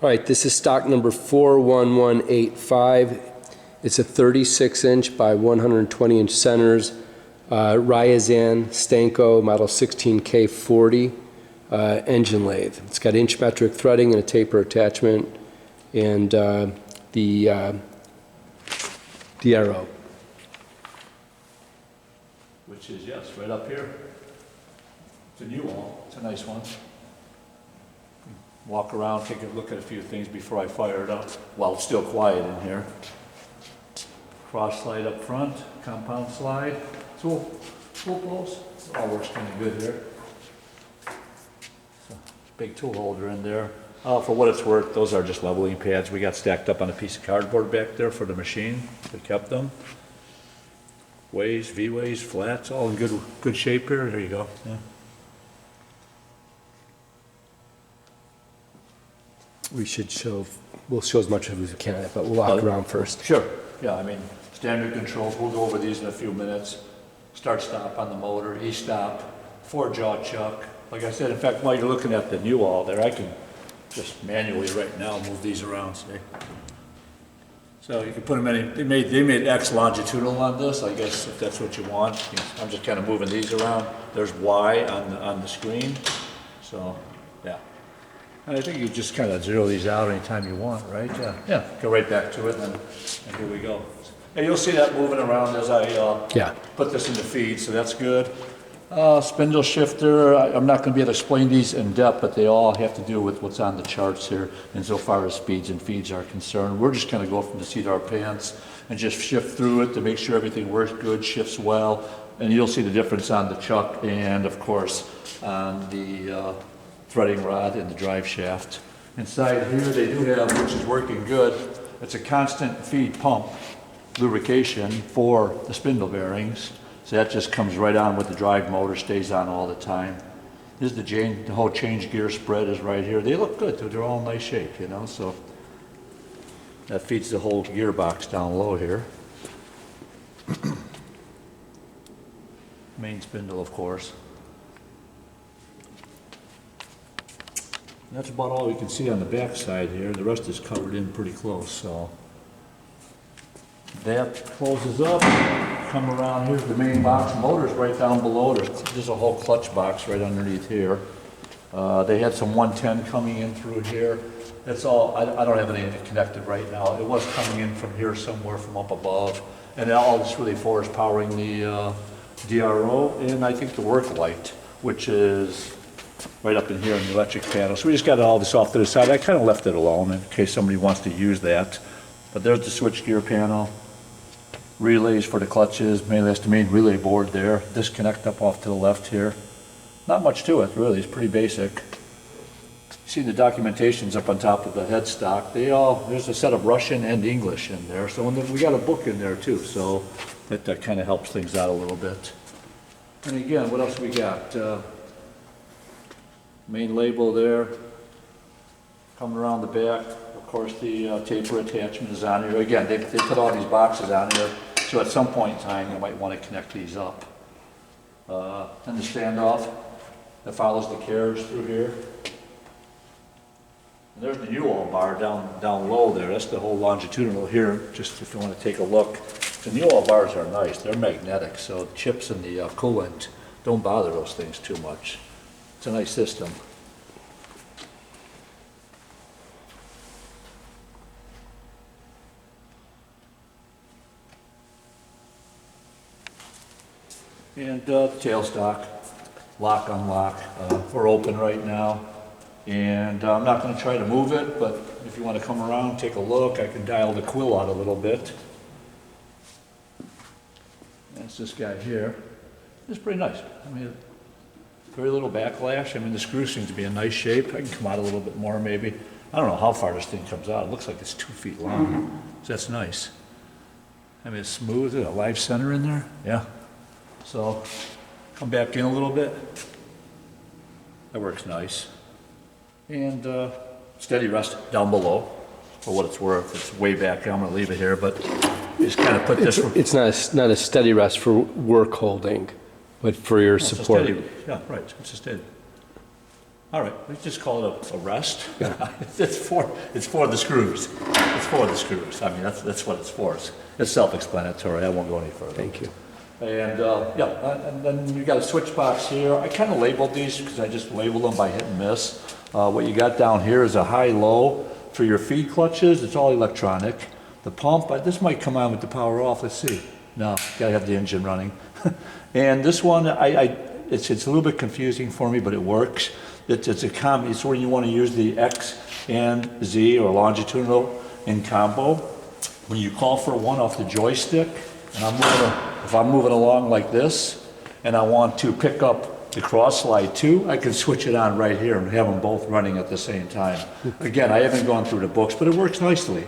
All right, this is stock number 41185. It's a 36-inch by 120-inch centers, Ryazan Stanko model 16K40 engine lathe. It's got inch metric threading and a taper attachment, and the arrow. Which is, yes, right up here. It's a new wall. It's a nice one. Walk around, take a look at a few things before I fire it up while it's still quiet in here. Cross slide up front, compound slide, tool post. It all works kind of good here. So, big tool holder in there. For what it's worth, those are just leveling pads we got stacked up on a piece of cardboard back there for the machine. We kept them. Ways, V-ways, flats, all in good shape here. There you go. Yeah. We'll show as much of it as we can, but we'll walk around first. Sure. Yeah, I mean, standard controls, we'll go over these in a few minutes. Start stop on the motor, E-stop, 4-jaw chuck. Like I said, in fact, while you're looking at the new wall there, I can just manually right now move these around, see? So you can put them in, they made X longitudinal on this, I guess, if that's what you want. I'm just kind of moving these around. There's Y on the screen, so, yeah. And I think you just kind of zero these out anytime you want, right? Yeah, go right back to it, and here we go. And you'll see that moving around as I put this into feed, so that's good. Spindle shifter, I'm not going to be able to explain these in depth, but they all have to do with what's on the charts here insofar as speeds and feeds are concerned. We're just going to go from the seat of our pants and just shift through it to make sure everything works good, shifts well, and you'll see the difference on the chuck and, of course, on the threading rod and the drive shaft. Inside here they do have, which is working good, it's a constant feed pump lubrication for the spindle bearings. So that just comes right on with the drive motor, stays on all the time. This is the whole change gear spread is right here. They look good, they're all in nice shape, you know, so that feeds the whole gearbox down low here. Main spindle, of course. That's about all we can see on the back side here. The rest is covered in pretty close, so. That closes up, come around, here's the main box. Motor's right down below. There's a whole clutch box right underneath here. They had some 110 coming in through here. That's all, I don't have anything connected right now. It was coming in from here somewhere from up above. And all it's really for is powering the DRO and I think the work light, which is right up in here in the electric panel. So we just got all this off to the side. I kind of left it alone in case somebody wants to use that. But there's the switch gear panel, relays for the clutches, mainly that's the main relay board there. Disconnect up off to the left here. Not much to it really, it's pretty basic. You see the documentation's up on top of the headstock. There's a set of Russian and English in there. So we got a book in there too, so that kind of helps things out a little bit. And again, what else we got? Main label there, coming around the back. Of course, the taper attachment is on here. Again, they put all these boxes on here, so at some point in time, you might want to connect these up. And the standoff that follows the carriage through here. And there's the U-all bar down low there. That's the whole longitudinal here, just if you want to take a look. The U-all bars are nice. They're magnetic, so chips in the coolant don't bother those things too much. It's a nice system. And the tailstock, lock, unlock. We're open right now. And I'm not going to try to move it, but if you want to come around, take a look, I can dial the quill out a little bit. That's this guy here. It's pretty nice. I mean, very little backlash. I mean, the screw seems to be in nice shape. I can come out a little bit more maybe. I don't know how far this thing comes out. It looks like it's 2 feet long. So that's nice. I mean, it's smooth. There's a live center in there. Yeah. So come back in a little bit. That works nice. And steady rest down below for what it's worth. It's way back here. I'm going to leave it here, but just kind of put this. It's not a steady rest for work holding, but for your support. Yeah, right. It's a steady. All right, let's just call it a rest. It's for the screws. It's for the screws. I mean, that's what it's for. It's self-explanatory. I won't go any further. Thank you. And, and then you got a switch box here. I kind of labeled these because I just labeled them by hit and miss. What you got down here is a high-low for your feed clutches. It's all electronic. The pump, this might come on with the power off. Let's see. No, gotta have the engine running. And this one, it's a little bit confusing for me, but it works. It's a combo. It's where you want to use the X and Z or longitudinal in combo. When you call for one off the joystick, and if I'm moving along like this, and I want to pick up the cross slide too, I can switch it on right here and have them both running at the same time. Again, I haven't gone through the books, but it works nicely.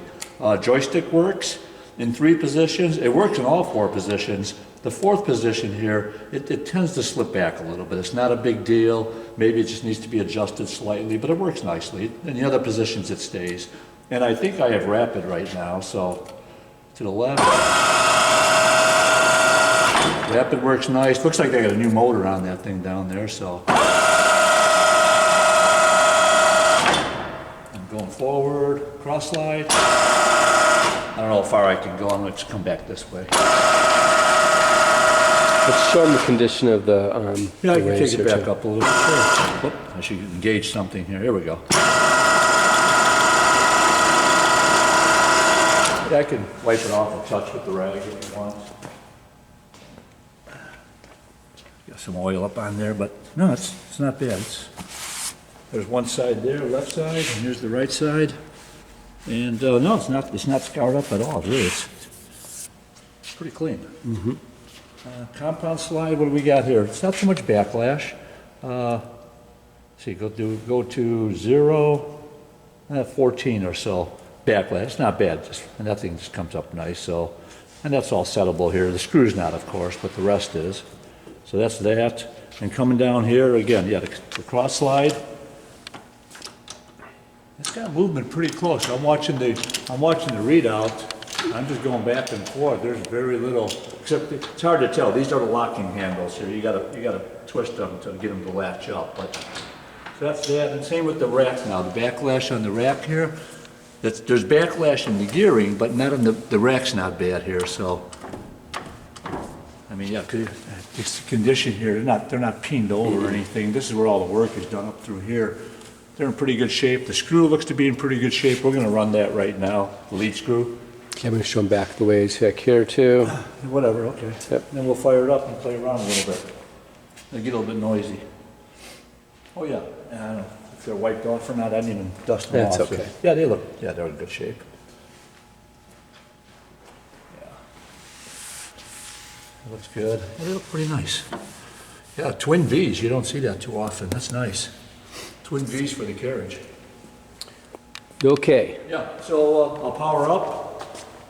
Joystick works in 3 positions. It works in all 4 positions. The 4th position here, it tends to slip back a little bit. It's not a big deal. Maybe it just needs to be adjusted slightly, but it works nicely. In the other positions, it stays. And I think I have rapid right now, so to the left. Rapid works nice. Looks like they got a new motor on that thing down there, so. I'm going forward, cross slide. I don't know how far I can go. I'm going to come back this way. Let's show them the condition of the Yeah, I can take Razor it back too. up a little bit. Sure. Whoop, I should engage something here. Here we go. Yeah, I can wipe it off a touch with the rag if you want. Got some oil up on there, but no, it's not bad. There's one side there, left side, and here's the right side. And no, it's not scarred up at all, really. It's pretty clean. Mm-hmm. Compound slide, what do we got here? It's not too much backlash. See, go to 0, 14 or so backlash. It's not bad, and that thing just comes up nice. So, and that's all settable here. The screw's not, of course, but the rest is. So that's that. And coming down here again, yeah, the cross slide. It's got movement pretty close. I'm watching the readout. I'm just going back and forth. There's very little, except it's hard to tell. These are the locking handles here. You gotta twist them to get them to latch up. But so that's that. And same with the rack now. The backlash on the rack here. There's backlash in the gearing, but not in the rack's not bad here. So I mean, yeah, this condition here. They're not peened over or anything. This is where all the work is done up through here. They're in pretty good shape. The screw looks to be in pretty good shape. We're going to run that right now. The lead screw. Okay, I'm going to show them back the ways back here too. Whatever, okay. Yep. Then we'll fire it up and play around a little bit. They get a little bit noisy. Oh yeah, and I don't know if they're wiped off or not. I didn't even dust them That's off. okay. Yeah, they're in good shape. Yeah. It looks good. Yeah, they look pretty nice. Yeah, twin V's. You don't see that too often. That's nice. Twin V's for the carriage. Okay. Yeah, so I'll power up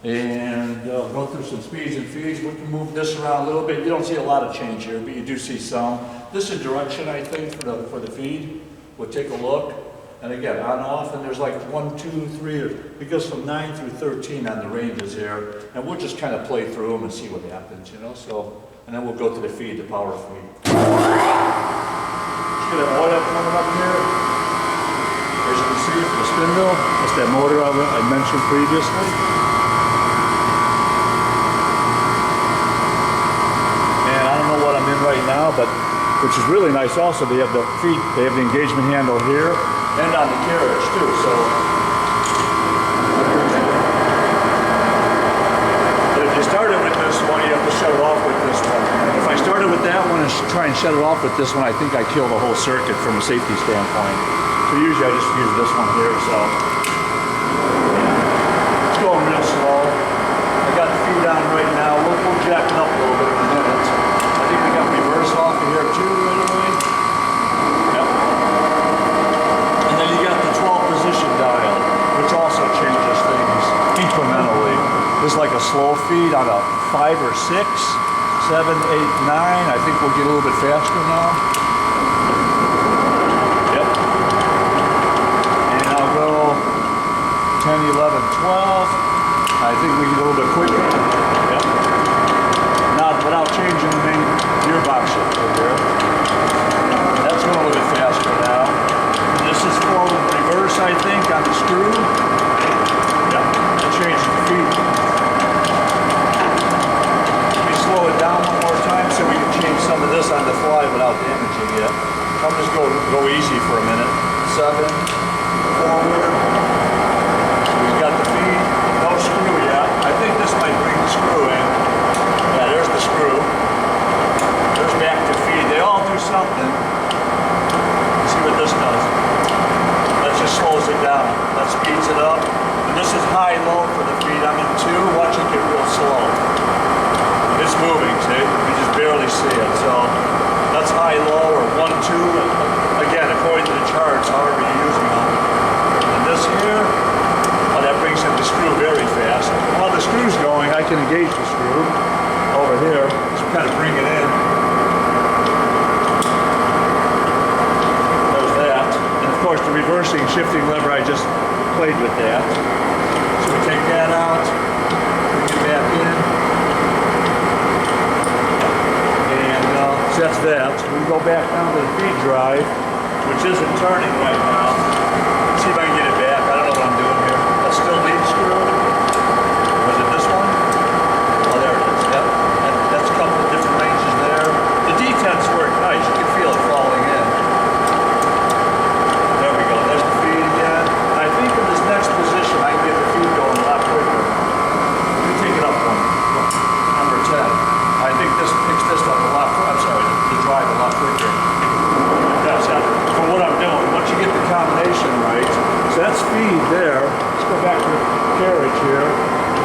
and go through some speeds and feeds. We can move this around a little bit. You don't see a lot of change here, but you do see some. This is direction, I think, for the feed. We'll take a look. And again, on off, and there's like 1, 2, 3, it goes from 9 through 13 on the ranges here. And we'll just kind of play through them and see what happens, you know? So, and then we'll go to the feed, the power feed. Get an oil coming up here. As you can see for the spindle, that's that motor I mentioned previously. And I don't know what I'm in right now, but which is really nice also, they have the feet, they have the engagement handle here and on the carriage too. So but if you started with this one, you have to shut it off with this one. If I started with that one and try and shut it off with this one, I think I kill the whole circuit from a safety standpoint. So usually I just use this one here, so. It's going real slow. I got the feed on right now. We'll jack it up a little bit in a minute. I think we got reverse off of here too right away. Yep. And then you got the 12 position dial, which also changes things incrementally. This is like a slow feed on a 5 or 6. 7, 8, 9. I think we'll get a little bit faster now. Yep. And I'll go 10, 11, 12. I think we get a little bit quicker. Yep. Not without changing the main gearbox shifter here. That's going a little bit faster now. Go easy for a minute. 7, forward. We've got the feed, no screw yet. I think this might bring the screw in. Yeah, there's the screw. There's back to feed. They all do something. Let's see what this does. That just slows it down. That speeds it up. And this is high-low for the feed. I'm in 2. Watch it get real slow. It's moving, see? You just barely see it. So that's high-low or 1, 2. Again, according to the charts, however you're using them. And this here, oh, that brings in the screw very fast. While the screw's going, I can engage the screw over here. Just kind of bring it in. There's that. And of course, the reversing, shifting lever, I just played with that. So we take that out, bring it back in. And so that's that. We go back down to the feed drive, which isn't turning right now. Let's see if I can get it back. I don't know what I'm doing here. That's still lead screw. Was it this one? Oh, there it is. Yep. That's a couple of different ranges there. The D10s work nice. You can feel it falling in. There we go. There's the feed again. I think in this next position, I can get the feed going a lot quicker. Let me take it up one. Number 10. I think this picks this up a lot quicker. I'm sorry, the drive a lot quicker. That's that. For what I'm doing, once you get the combination right, so that's feed there. Let's go back to the carriage here.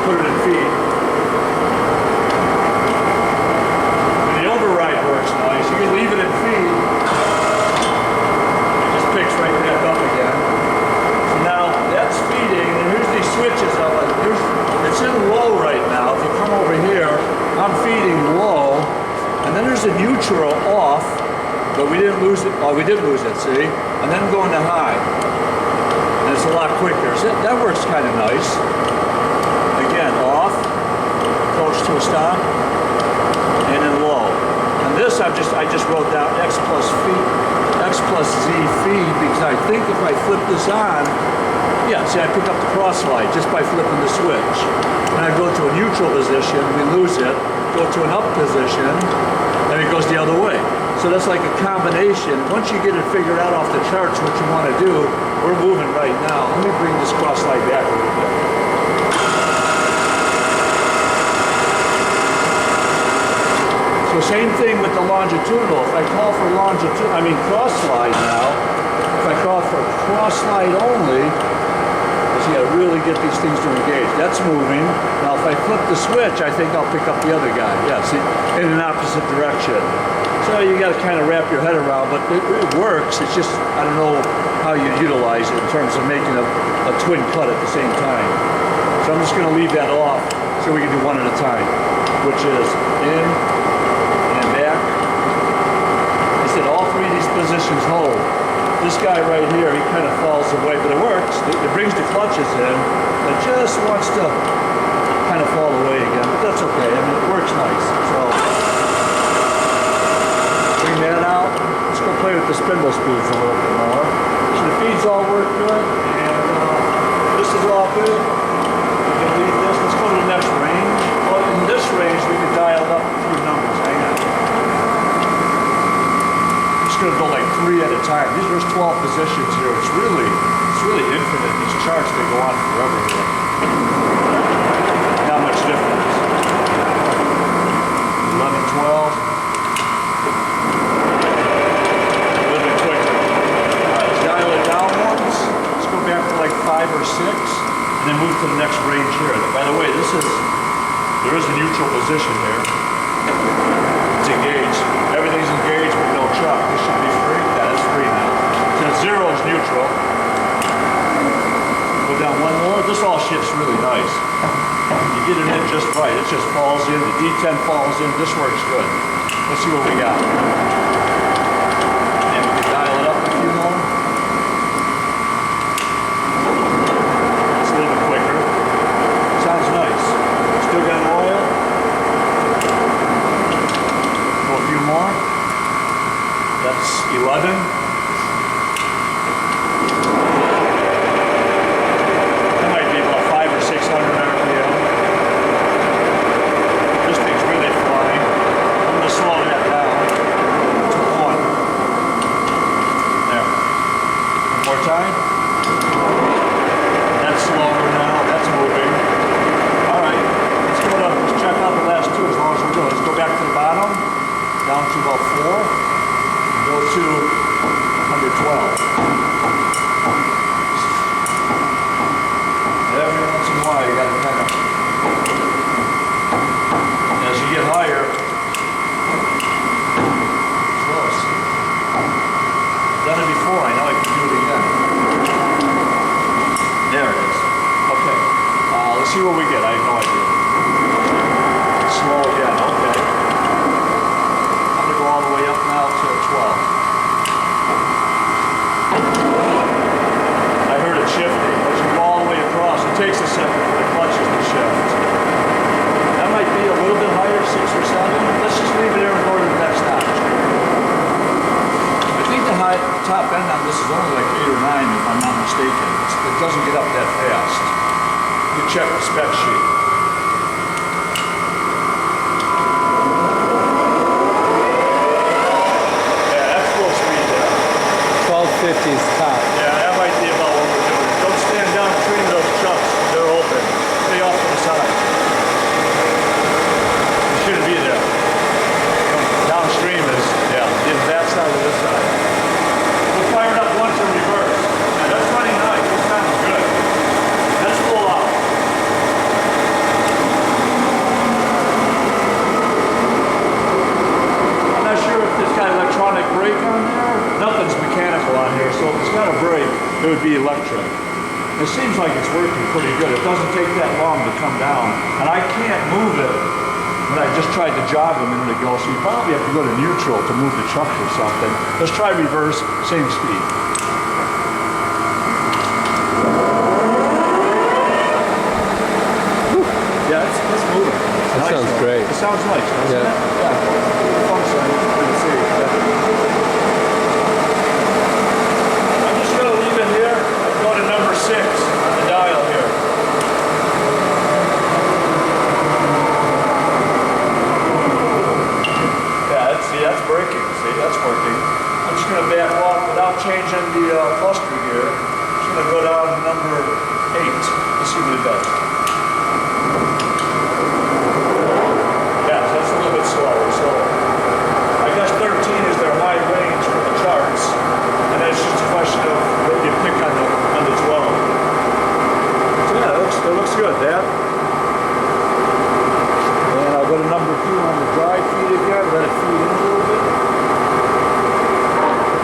Put it in feed. And the override works nice. You can leave it in feed. It just picks right back up again. So now that's feeding, and here's these switches. It's in low right now. If you come over here, I'm feeding low, and then there's a neutral off, but we didn't lose it. Oh, we did lose it, see? And then going to high. And it's a lot quicker. So that works kind of nice. Again, off, approach to a stop, and then low. And this I just wrote down X plus Z feed, because I think if I flip this on, yeah, see, I pick up the cross slide just by flipping the switch. And I go to a neutral position, we lose it, go to an up position, and it goes the other way. So that's like a combination. Once you get it figured out off the charts what you want to do, we're moving right now. Let me bring this cross slide back a little bit. So same thing with the longitudinal. If I call for cross slide now, if I call for cross slide only, you gotta really get these things to engage. That's moving. Now if I flip the switch, I think I'll pick up the other guy. Yeah, see, in an opposite direction. So you gotta kind of wrap your head around, but it works. It's just, I don't know how you utilize it in terms of making a twin cut at the same time. So I'm just gonna leave that off so we can do one at a time, which is in and back. I said all 3 of these positions hold. This guy right here, he kind of falls away, but it works. It brings the clutches in. It just wants to kind of fall away again, but that's okay. I mean, it works nice. So bring that out. Let's go play with the spindle spools a little bit more. So the feeds all work good, and this is all good. We can leave this. Let's go to the next range. Well, in this range, we can dial up a few numbers. Hang on. Going to go like 3 at a time. There's 12 positions here. It's really infinite. These charts, they go on forever here. Not much difference. 11, 12. A little bit quicker. All right, let's dial it down once. Let's go back to like 5 or 6, and then move to the next range here. By the way, there is a neutral position here. It's engaged. Everything's engaged with no chuck. This should be free. Yeah, it's free now. So 0 is neutral. Go down 1 more. This all shifts really nice. You get it in just right. It just falls in. The D10 falls in. This works good. Let's see what we got. And we can dial it up a few more. It's a little bit quicker. Sounds nice. Still got oil. A few more. That's 11. That might be about 500 or 600 RPM. This thing's really flying. I'm going to slow that down. see what we get. I have no idea. Slow again. Okay. I'm gonna go all the way up now to 12. I heard it shifting. As you go all the way across, it takes a second for the clutches to shift. That might be a little bit higher, 6 or 7. Let's just leave it there and go to the next notch. I think the top end on this is only like 8 or 9, if I'm not mistaken. It doesn't get up that fast. You check the spec sheet. Yeah, that's full speed there. 1250 is top. Yeah, that might be about what we're doing. Don't stand down between those chucks. They're open. Stay off to the side. You shouldn't be there. Downstream is, yeah, that side or this side. We'll fire it up once in reverse. Yeah, that's running nice. This sounds good. Let's pull out. I'm not sure if it's got electronic brake on there. Nothing's mechanical on here, so if it's got a brake, it would be electric. It seems like it's working pretty good. It doesn't take that long to come down. And I can't move it, but I just tried to jog a minute ago, so you probably have to go to neutral to move the truck or something. Let's try reverse, same speed. Yeah, it's moving. It's That sounds great. It sounds nice, doesn't Yeah. it? Yeah. Function, let's see. I'm just going to leave it here and go to number 6 on the dial here. Yeah, that's braking. See, that's working. I'm just going to back off without changing the cluster gear. I'm just going to go down to number 8. Let's see what it does. Yeah, so that's a little bit slower. So I guess 13 is their high range for the charts, and then it's just a question of what you pick on the 12. So yeah, it looks good, Dad. And I'll go to number 2 on the drive feed again, let it feed in a little bit.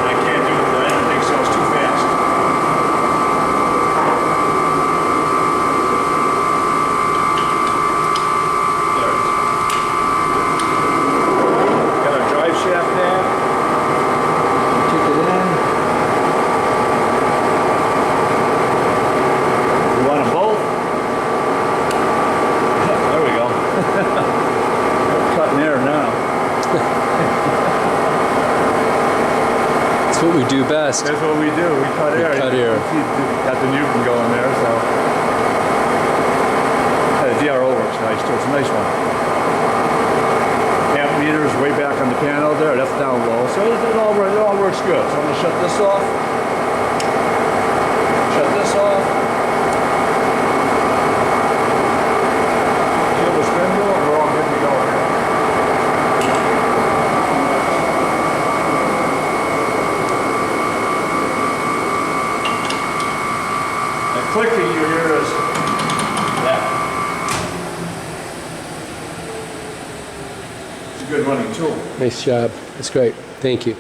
I can't do it with anything, so it's too fast. There it is. Got our drive shaft there. Kick it in. You want them both? There we go. Cutting air now. That's what we do best. That's what we do. We cut air. cut air. Got the Newton going there, so. The DRO works nice too. It's a nice one. Amp meter is way back on the panel there. That's down low. So it all works good. So I'm going to shut this off. Shut this off. Kill the spindle, and we're all good to go here. And clicking you hear is that. It's a good running tool. Nice job. That's great. Thank you.